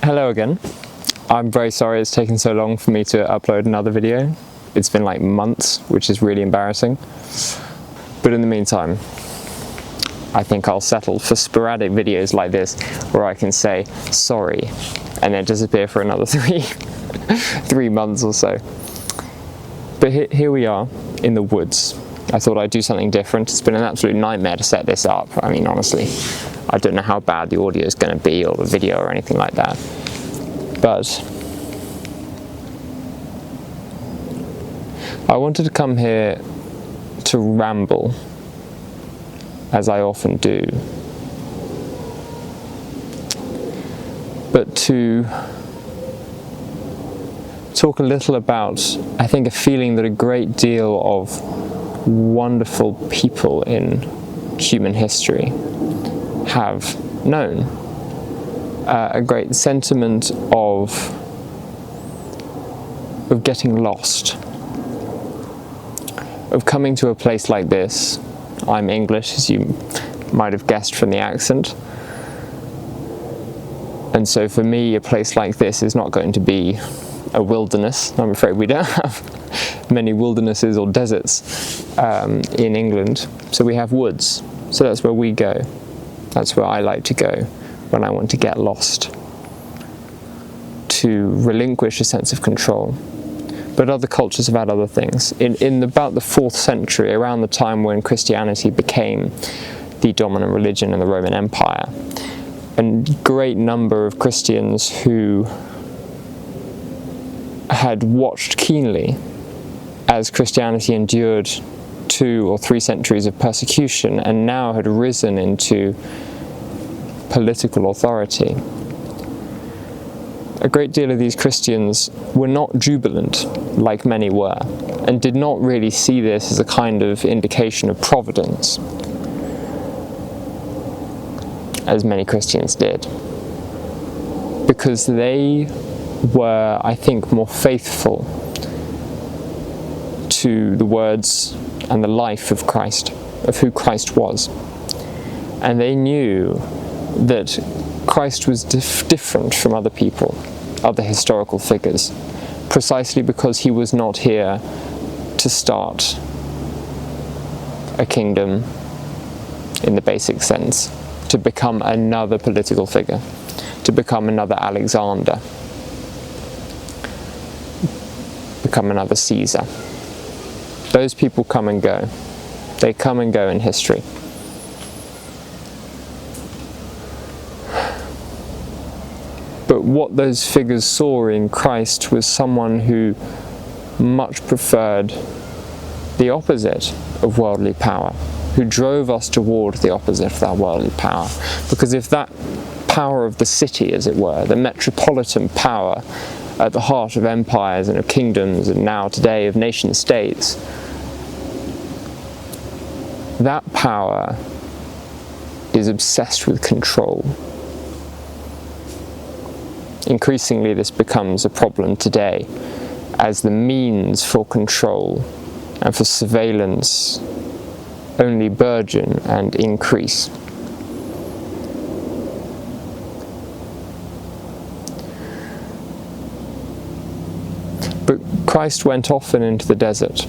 Hello again. I'm very sorry it's taken so long for me to upload another video. It's been like months, which is really embarrassing. But in the meantime, I think I'll settle for sporadic videos like this where I can say sorry and then disappear for another three months or so. But here we are in the woods. I thought I'd do something different. It's been an absolute nightmare to set this up. I mean, honestly, I don't know how bad the audio is going to be or the video or anything like that. But I wanted to come here to ramble, as I often do, but to talk a little about, I think, a feeling that a great deal of wonderful people in human history have known. A great sentiment of getting lost, of coming to a place like this. I'm English, as you might have guessed from the accent, and so for me a place like this is not going to be a wilderness. I'm afraid we don't have many wildernesses or deserts in England, so we have woods. So that's where we go. That's where I like to go when I want to get lost, to relinquish a sense of control. But other cultures have had other things. In about the 4th century, around the time when Christianity became the dominant religion in the Roman Empire, a great number of Christians who had watched keenly as Christianity endured 2 or 3 centuries of persecution and now had risen into political authority. A great deal of these Christians were not jubilant, like many were, and did not really see this as a kind of indication of providence, as many Christians did, because they were, I think, more faithful to the words and the life of Christ, of who Christ was. And they knew that Christ was different from other people, other historical figures, precisely because he was not here to start a kingdom in the basic sense, to become another political figure, to become another Alexander, become another Caesar. Those people come and go. They come and go in history. But what those figures saw in Christ was someone who much preferred the opposite of worldly power, who drove us toward the opposite of that worldly power. Because if that power of the city, as it were, the metropolitan power at the heart of empires and of kingdoms, and now today of nation states, that power is obsessed with control. Increasingly this becomes a problem today as the means for control and for surveillance only burgeon and increase. But Christ went often into the desert,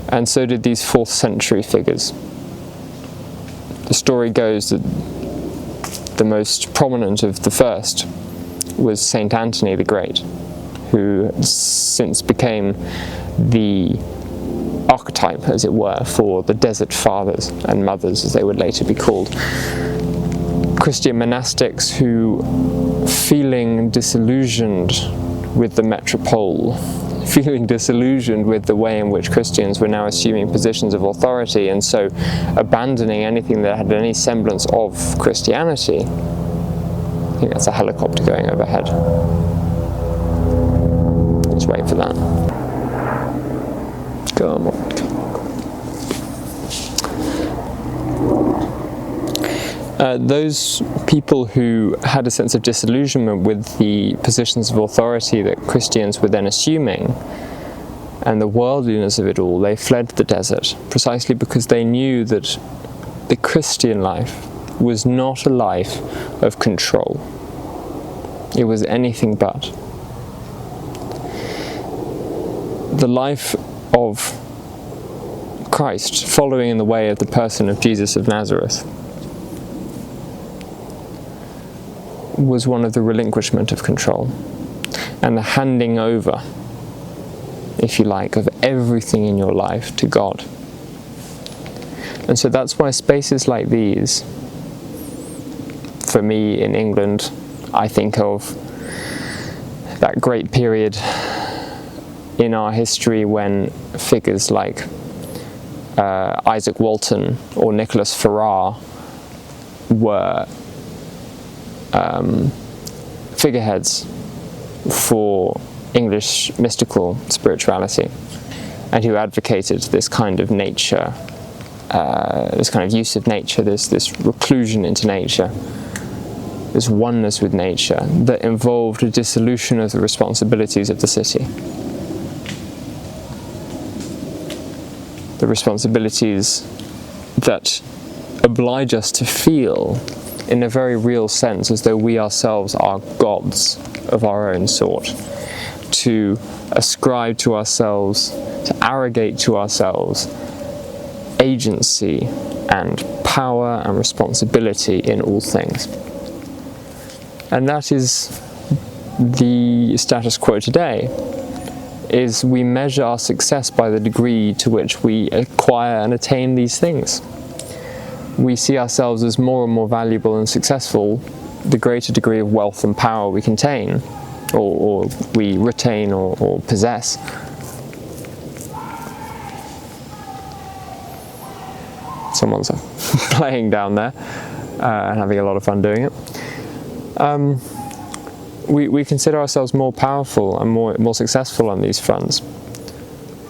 and so did these 4th century figures. The story goes that the most prominent of the first was Saint Anthony the Great, who since became the archetype, as it were, for the desert fathers and mothers, as they would later be called. Christian monastics who, feeling disillusioned with the metropole, feeling disillusioned with the way in which Christians were now assuming positions of authority, and so abandoning anything that had any semblance of Christianity. I think that's a helicopter going overhead. Let's wait for that. Come on. Those people who had a sense of disillusionment with the positions of authority that Christians were then assuming, and the worldliness of it all, they fled the desert, precisely because they knew that the Christian life was not a life of control. It was anything but. The life of Christ, following in the way of the person of Jesus of Nazareth, was one of the relinquishment of control and the handing over, if you like, of everything in your life to God. And so that's why spaces like these, for me in England, I think of that great period in our history when figures like Isaac Walton or Nicholas Ferrar were figureheads for English mystical spirituality, and who advocated this kind of nature, this kind of use of nature, this reclusion into nature, this oneness with nature that involved a dissolution of the responsibilities of the city. The responsibilities that oblige us to feel in a very real sense as though we ourselves are gods of our own sort, to ascribe to ourselves, to arrogate to ourselves agency and power and responsibility in all things. And that is the status quo today, is we measure our success by the degree to which we acquire and attain these things. We see ourselves as more and more valuable and successful the greater degree of wealth and power we contain, or we retain or possess. Someone's playing down there and having a lot of fun doing it. We consider ourselves more powerful and more successful on these fronts,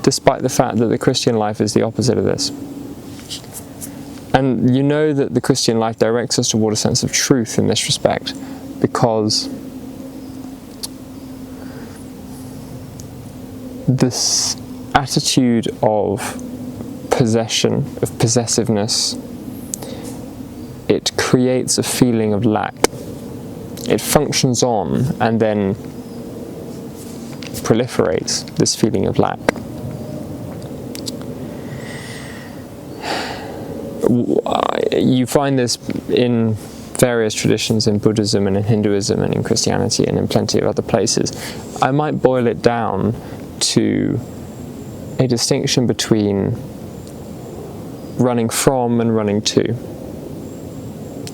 despite the fact that the Christian life is the opposite of this. And you know that the Christian life directs us toward a sense of truth in this respect, because this attitude of possession, of possessiveness, it creates a feeling of lack. It functions on and then proliferates this feeling of lack. You find this in various traditions in Buddhism and in Hinduism and in Christianity and in plenty of other places. I might boil it down to a distinction between running from and running to.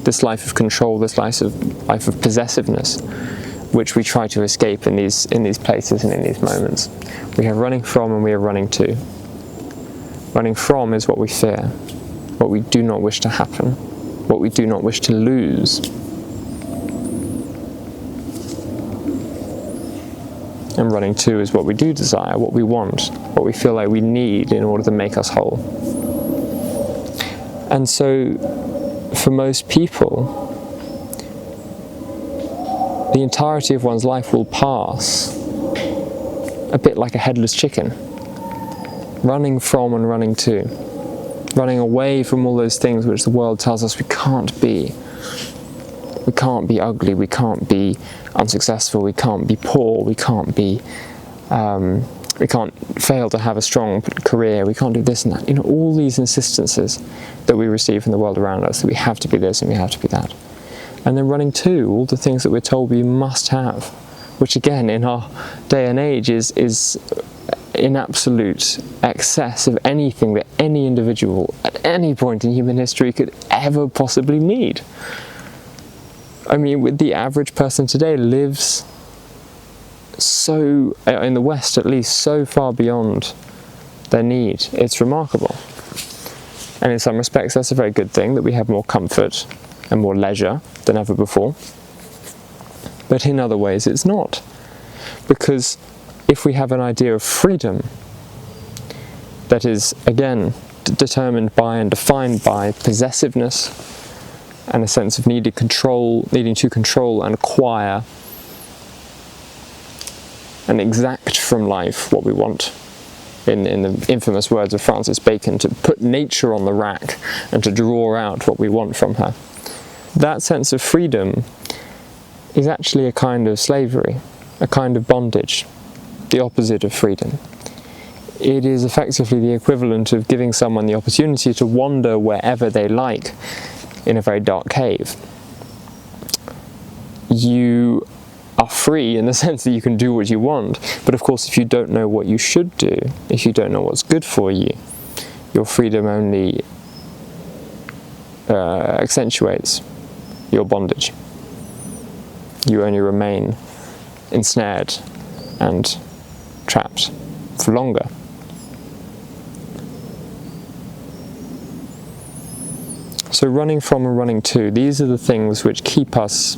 This life of control, this life of possessiveness, which we try to escape in these places and in these moments. We have running from and we have running to. Running from is what we fear, what we do not wish to happen, what we do not wish to lose. And running to is what we do desire, what we want, what we feel like we need in order to make us whole. And so, for most people, the entirety of one's life will pass a bit like a headless chicken, running from and running to, running away from all those things which the world tells us we can't be. We can't be ugly, we can't be unsuccessful, we can't be poor, we can't fail to have a strong career, we can't do this and that. You know, all these insistences that we receive from the world around us, that we have to be this and we have to be that. And then running to all the things that we're told we must have, which again in our day and age is in absolute excess of anything that any individual at any point in human history could ever possibly need. I mean, the average person today lives so, in the West at least, so far beyond their need. It's remarkable. And in some respects that's a very good thing, that we have more comfort and more leisure than ever before. But in other ways it's not. Because if we have an idea of freedom that is, again, determined by and defined by possessiveness and a sense of needing to control and acquire and exact from life what we want, in the infamous words of Francis Bacon, to put nature on the rack and to draw out what we want from her. That sense of freedom is actually a kind of slavery, a kind of bondage, the opposite of freedom. It is effectively the equivalent of giving someone the opportunity to wander wherever they like in a very dark cave. You are free in the sense that you can do what you want, but of course if you don't know what you should do, if you don't know what's good for you, your freedom only accentuates your bondage. You only remain ensnared and trapped for longer. So running from and running to, these are the things which keep us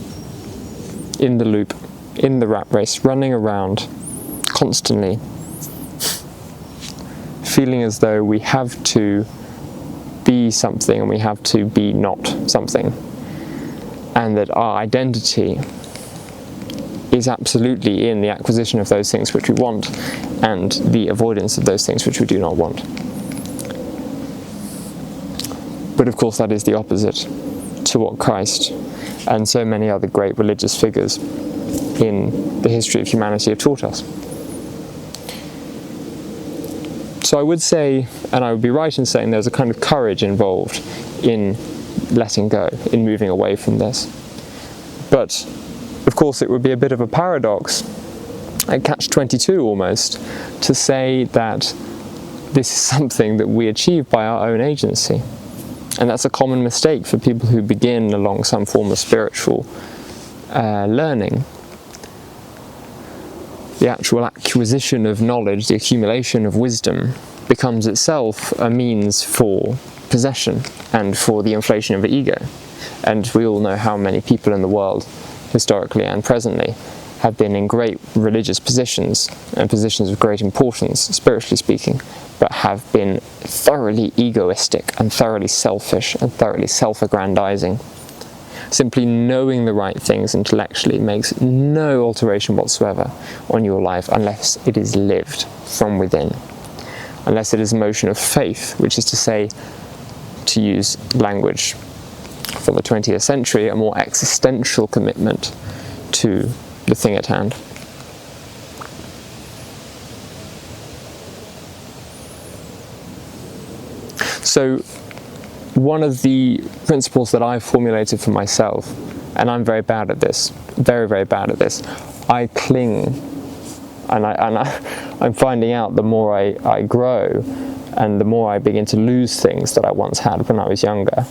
in the loop, in the rat race, running around constantly, feeling as though we have to be something and we have to be not something, and that our identity is absolutely in the acquisition of those things which we want and the avoidance of those things which we do not want. But of course that is the opposite to what Christ and so many other great religious figures in the history of humanity have taught us. So I would say, and I would be right in saying, there's a kind of courage involved in letting go, in moving away from this. But of course it would be a bit of a paradox, a catch-22 almost, to say that this is something that we achieve by our own agency. And that's a common mistake for people who begin along some form of spiritual learning. The actual acquisition of knowledge, the accumulation of wisdom, becomes itself a means for possession and for the inflation of the ego. And we all know how many people in the world, historically and presently, have been in great religious positions and positions of great importance, spiritually speaking, but have been thoroughly egoistic and thoroughly selfish and thoroughly self-aggrandizing. Simply knowing the right things intellectually makes no alteration whatsoever on your life unless it is lived from within, unless it is a motion of faith, which is to say, to use language from the 20th century, a more existential commitment to the thing at hand. So one of the principles that I've formulated for myself, and I'm very bad at this, very, very bad at this, I cling, and I'm finding out the more I grow and the more I begin to lose things that I once had when I was younger,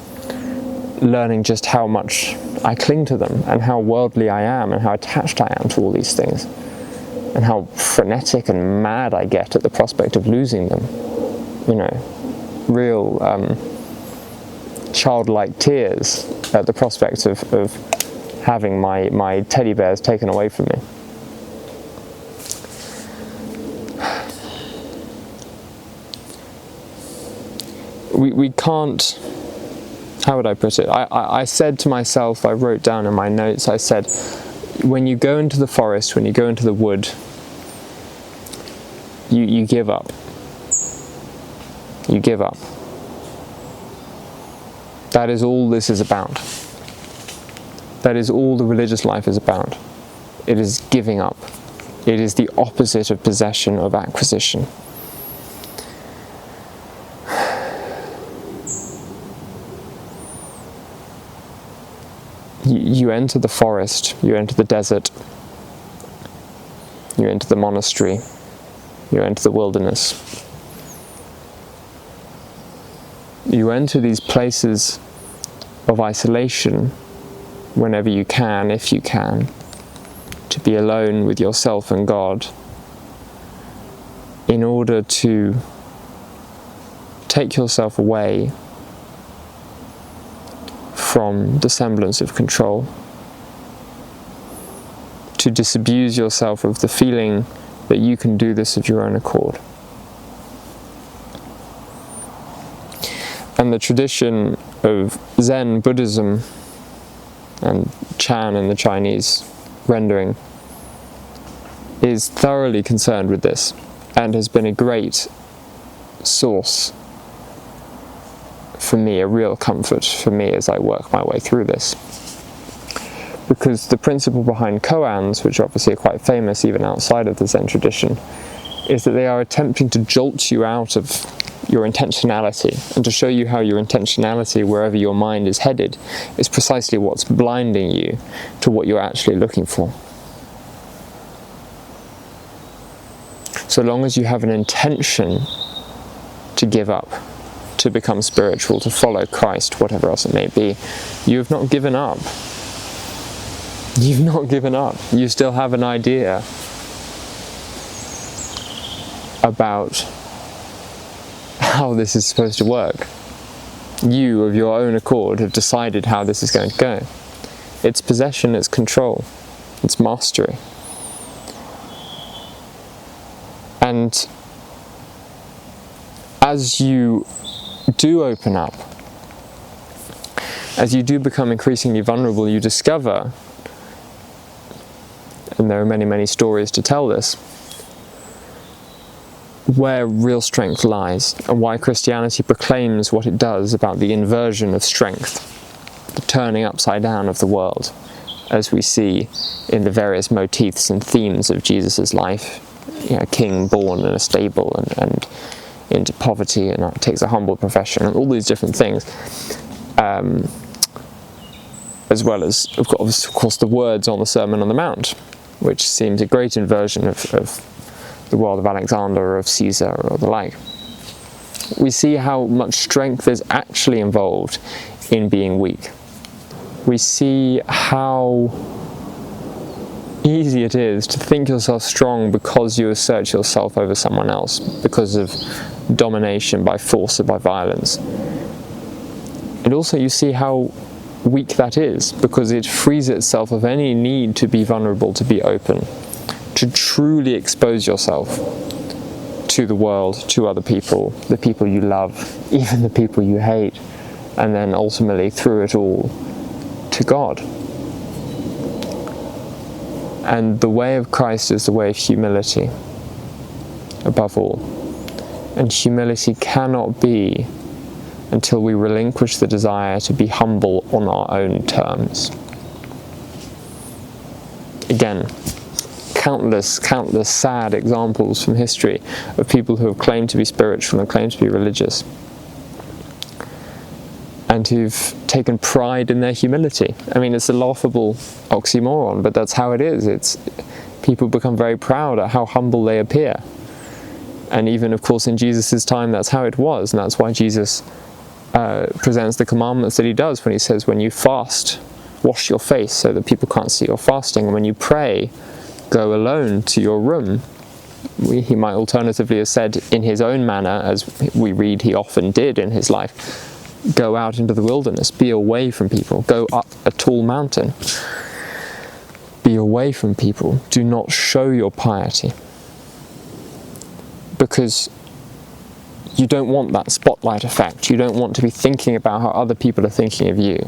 learning just how much I cling to them and how worldly I am and how attached I am to all these things and how frenetic and mad I get at the prospect of losing them. You know, real childlike tears at the prospect of having my teddy bears taken away from me. We can't, how would I put it? I said to myself, I wrote down in my notes, I said, when you go into the forest, when you go into the wood, you give up. You give up. That is all this is about. That is all the religious life is about. It is giving up. It is the opposite of possession, of acquisition. You enter the forest, you enter the desert, you enter the monastery, you enter the wilderness. You enter these places of isolation whenever you can, if you can, to be alone with yourself and God, in order to take yourself away from the semblance of control, to disabuse yourself of the feeling that you can do this of your own accord. And the tradition of Zen Buddhism and Chan in the Chinese rendering is thoroughly concerned with this and has been a great source for me, a real comfort for me as I work my way through this. Because the principle behind koans, which obviously are quite famous even outside of the Zen tradition, is that they are attempting to jolt you out of your intentionality and to show you how your intentionality, wherever your mind is headed, is precisely what's blinding you to what you're actually looking for. So long as you have an intention to give up, to become spiritual, to follow Christ, whatever else it may be, you have not given up. You've not given up. You still have an idea about how this is supposed to work. You, of your own accord, have decided how this is going to go. It's possession, it's control, it's mastery. And as you do open up, as you do become increasingly vulnerable, you discover, and there are many, many stories to tell this, where real strength lies, and why Christianity proclaims what it does about the inversion of strength, the turning upside down of the world, as we see in the various motifs and themes of Jesus' life. You know, a king born in a stable and into poverty, and takes a humble profession, and all these different things, as well as of course the words on the Sermon on the Mount, which seems a great inversion of the world of Alexander or of Caesar or the like. We see how much strength is actually involved in being weak. We see how easy it is to think yourself strong because you assert yourself over someone else, because of domination by force or by violence. And also you see how weak that is, because it frees itself of any need to be vulnerable, to be open, to truly expose yourself to the world, to other people, the people you love, even the people you hate, and then ultimately through it all to God. And the way of Christ is the way of humility, above all. And humility cannot be until we relinquish the desire to be humble on our own terms. Again, countless sad examples from history of people who have claimed to be spiritual and claimed to be religious, and who've taken pride in their humility. I mean, it's a laughable oxymoron, but that's how it is. It's people become very proud at how humble they appear. And even, of course, in Jesus' time, that's how it was, and that's why Jesus presents the commandments that he does when he says, when you fast, wash your face so that people can't see you're fasting, and when you pray, go alone to your room. He might alternatively have said in his own manner, as we read he often did in his life, go out into the wilderness, be away from people, go up a tall mountain, be away from people, do not show your piety, because you don't want that spotlight effect. You don't want to be thinking about how other people are thinking of you.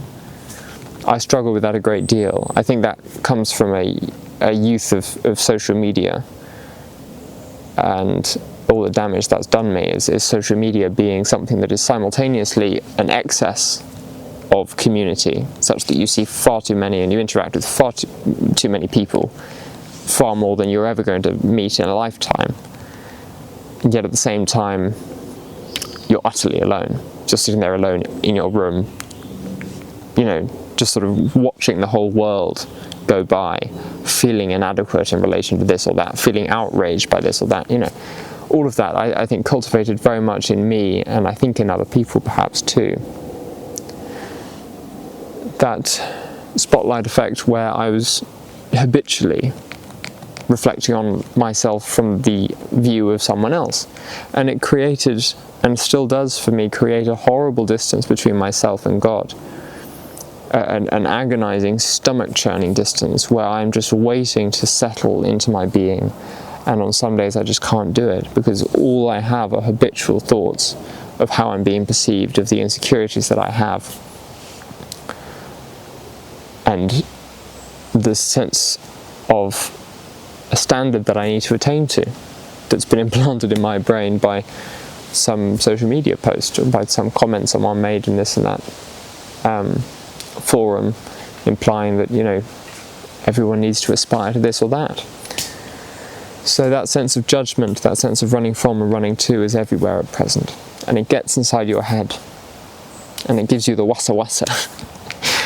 I struggle with that a great deal. I think that comes from a youth of social media, and all the damage that's done me is social media being something that is simultaneously an excess of community, such that you see far too many and you interact with far too many people, far more than you're ever going to meet in a lifetime. And yet at the same time, you're utterly alone, just sitting there alone in your room, just sort of watching the whole world go by, feeling inadequate in relation to this or that, feeling outraged by this or that, all of that I think cultivated very much in me, and I think in other people perhaps too, that spotlight effect where I was habitually reflecting on myself from the view of someone else, and it created, and still does for me, create a horrible distance between myself and God, an agonizing, stomach-churning distance where I'm just waiting to settle into my being. And on some days I just can't do it, because all I have are habitual thoughts of how I'm being perceived, of the insecurities that I have, and the sense of a standard that I need to attain to, that's been implanted in my brain by some social media post, or by some comment someone made in this and that forum, implying that, everyone needs to aspire to this or that. So that sense of judgment, that sense of running from and running to is everywhere at present. And it gets inside your head. And it gives you the wasa wasa.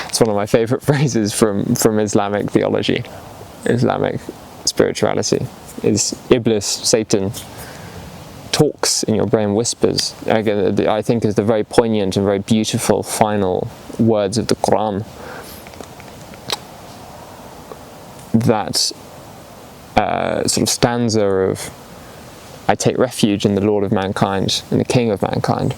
It's one of my favourite phrases from Islamic theology, Islamic spirituality, is Iblis, Satan, talks in your brain, whispers. Again, I think is the very poignant and very beautiful final words of the Quran. That sort of stanza of, I take refuge in the Lord of mankind, in the King of mankind,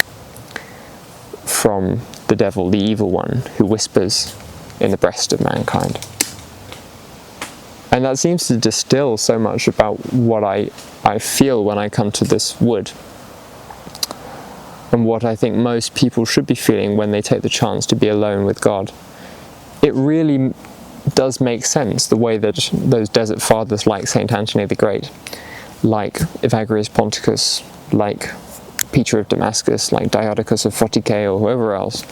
from the devil, the evil one, who whispers in the breast of mankind. And that seems to distill so much about what I feel when I come to this wood, and what I think most people should be feeling when they take the chance to be alone with God. It really does make sense, the way that those desert fathers like St. Anthony the Great, like Evagrius Ponticus, like Peter of Damascus, like Diodocus of Photike, or whoever else,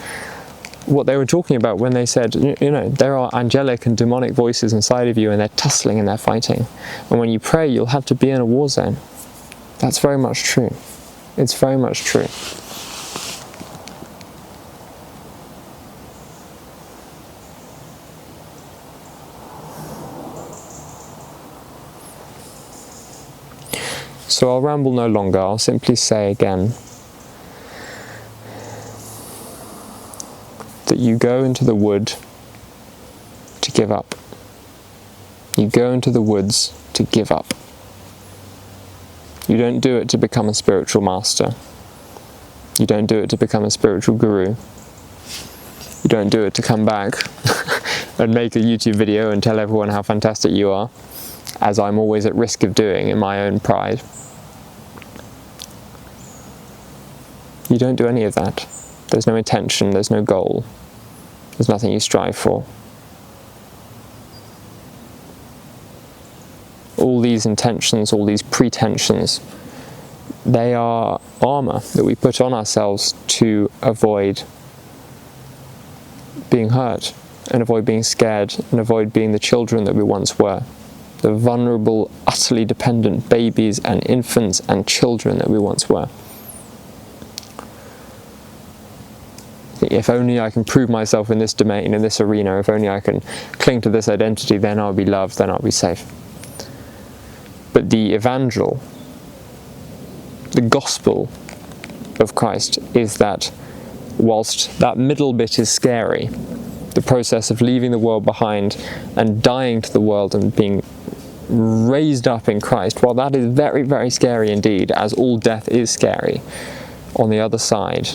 what they were talking about when they said, you know, there are angelic and demonic voices inside of you and they're tussling and they're fighting. And when you pray, you'll have to be in a war zone. That's very much true. It's very much true. So I'll ramble no longer. I'll simply say again that you go into the wood to give up. You go into the woods to give up. You don't do it to become a spiritual master. You don't do it to become a spiritual guru. You don't do it to come back and make a YouTube video and tell everyone how fantastic you are, as I'm always at risk of doing in my own pride. You don't do any of that. There's no intention, there's no goal, there's nothing you strive for. All these intentions, all these pretensions, they are armour that we put on ourselves to avoid being hurt, and avoid being scared, and avoid being the children that we once were. The vulnerable, utterly dependent babies and infants and children that we once were. If only I can prove myself in this domain, in this arena, if only I can cling to this identity, then I'll be loved, then I'll be safe. But the evangel, the gospel of Christ, is that whilst that middle bit is scary, the process of leaving the world behind and dying to the world and being raised up in Christ, while that is very, very scary indeed, as all death is scary, on the other side,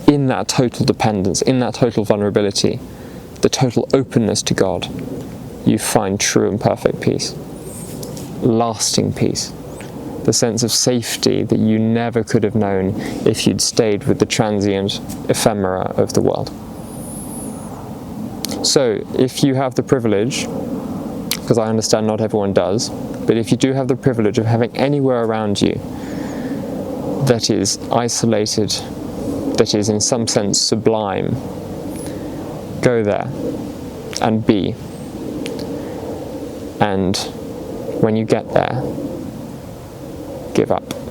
in that total dependence, in that total vulnerability, the total openness to God, you find true and perfect peace, lasting peace, the sense of safety that you never could have known if you'd stayed with the transient ephemera of the world. So, if you have the privilege, because I understand not everyone does, but if you do have the privilege of having anywhere around you that is isolated, that is in some sense sublime, go there and be. And when you get there, give up.